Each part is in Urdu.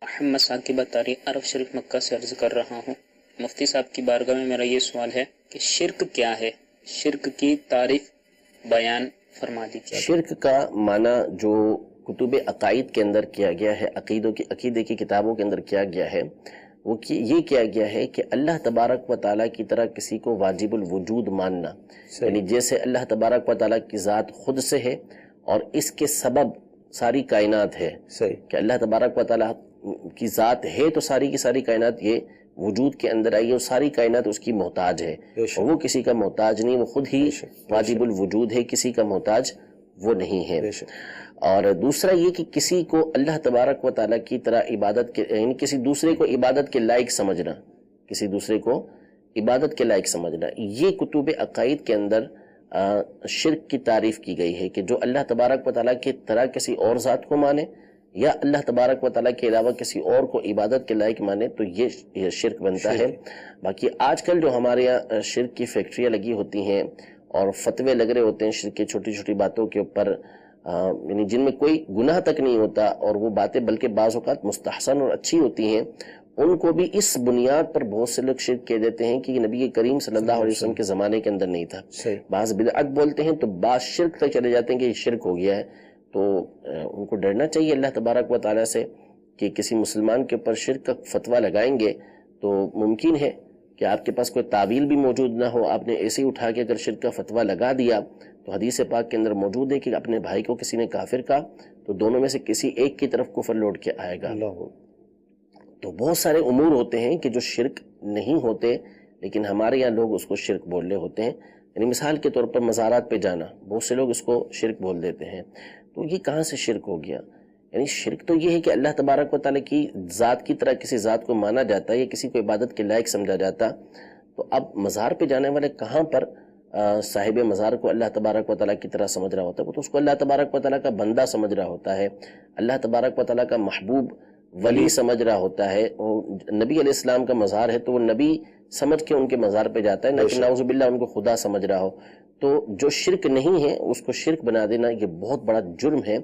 محمد ثاقب اطاری عرب شریف مکہ سے عرض کر رہا ہوں۔ مفتی صاحب کی بارگاہ میں میرا یہ سوال ہے کہ شرک کیا ہے؟ شرک کی تعریف بیان فرما دیجیے۔ شرک کا معنی جو کتب عقائد کے اندر کیا گیا ہے، عقیدے کی کتابوں کے اندر کیا گیا ہے، وہ یہ کیا گیا ہے کہ اللہ تبارک و تعالیٰ کی طرح کسی کو واجب الوجود ماننا، یعنی جیسے اللہ تبارک و تعالیٰ کی ذات خود سے ہے اور اس کے سبب ساری کائنات ہے، کہ اللہ تبارک و تعالیٰ کی ذات ہے تو ساری کی ساری کائنات یہ وجود کے اندر آئی ہے، اور ساری کائنات اس کی محتاج ہے، اور وہ کسی کا محتاج نہیں، وہ خود ہی واجب الوجود ہے، کسی کا محتاج وہ نہیں ہے۔ اور دوسرا یہ کہ کسی کو اللہ تبارک و تعالیٰ کی طرح عبادت کے، یعنی کسی دوسرے کو عبادت کے لائق سمجھنا، کسی دوسرے کو عبادت کے لائق سمجھنا، یہ کتب عقائد کے اندر شرک کی تعریف کی گئی ہے کہ جو اللہ تبارک و تعالیٰ کی طرح کسی اور ذات کو مانے یا اللہ تبارک و تعالیٰ کے علاوہ کسی اور کو عبادت کے لائق مانے تو یہ شرک بنتا ہے۔ باقی آج کل جو ہمارے یہاں شرک کی فیکٹریاں لگی ہوتی ہیں اور فتوے لگ رہے ہوتے ہیں شرک کی چھوٹی چھوٹی باتوں کے اوپر، یعنی جن میں کوئی گناہ تک نہیں ہوتا، اور وہ باتیں بلکہ بعض اوقات مستحسن اور اچھی ہوتی ہیں، ان کو بھی اس بنیاد پر بہت سے لوگ شرک کہہ دیتے ہیں کہ یہ نبی کریم صلی اللہ علیہ وسلم کے زمانے کے اندر نہیں تھا۔ بعض بدعت بولتے ہیں تو بعض شرک تک چلے جاتے ہیں کہ یہ شرک ہو گیا ہے۔ تو ان کو ڈرنا چاہیے اللہ تبارک و تعالیٰ سے کہ کسی مسلمان کے اوپر شرک کا فتویٰ لگائیں گے تو ممکن ہے کہ آپ کے پاس کوئی تعویل بھی موجود نہ ہو، آپ نے ایسے ہی اٹھا کے اگر شرک کا فتویٰ لگا دیا تو حدیث پاک کے اندر موجود ہے کہ اپنے بھائی کو کسی نے کافر کہا تو دونوں میں سے کسی ایک کی طرف کفر لوٹ کے آئے گا۔ تو بہت سارے امور ہوتے ہیں کہ جو شرک نہیں ہوتے لیکن ہمارے یہاں لوگ اس کو شرک بول رہے ہوتے ہیں، یعنی مثال کے طور پر مزارات پہ جانا، بہت سے لوگ اس کو شرک بول دیتے ہیں۔ تو یہ کہاں سے شرک ہو گیا؟ یعنی شرک تو یہ ہے کہ اللہ تبارک و تعالیٰ کی ذات کی طرح کسی ذات کو مانا جاتا ہے یا کسی کو عبادت کے لائق سمجھا جاتا۔ تو اب مزار پہ جانے والے کہاں پر صاحب مزار کو اللہ تبارک و تعالیٰ کی طرح سمجھ رہا ہوتا ہے؟ وہ تو اس کو اللہ تبارک و تعالیٰ کا بندہ سمجھ رہا ہوتا ہے، اللہ تبارک و تعالیٰ کا محبوب ولی سمجھ رہا ہوتا ہے۔ نبی علیہ السلام کا مزار ہے تو وہ نبی سمجھ کے ان کے مزار پہ جاتا ہے، نہ کہ نعوذ باللہ ان کو خدا سمجھ رہا ہو۔ تو جو شرک نہیں ہے اس کو شرک بنا دینا یہ بہت بڑا جرم ہے۔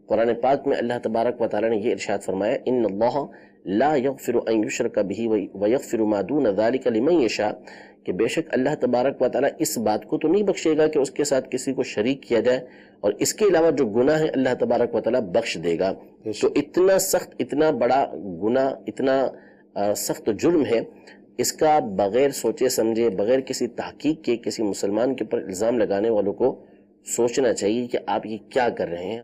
قرآن پاک میں اللہ تبارک و تعالیٰ نے یہ ارشاد فرمایا، ان اللہ لا یغفر ان یشرک بہ ویغفر ما دون ذلک لمن یشاء، کہ بے شک اللہ تبارک و تعالیٰ اس بات کو تو نہیں بخشے گا کہ اس کے ساتھ کسی کو شریک کیا جائے، اور اس کے علاوہ جو گناہ ہے اللہ تبارک و تعالیٰ بخش دے گا۔ تو اتنا سخت، اتنا بڑا گناہ، اتنا سخت جرم ہے، اس کا بغیر سوچے سمجھے، بغیر کسی تحقیق کے کسی مسلمان کے اوپر الزام لگانے والوں کو سوچنا چاہیے کہ آپ یہ کیا کر رہے ہیں۔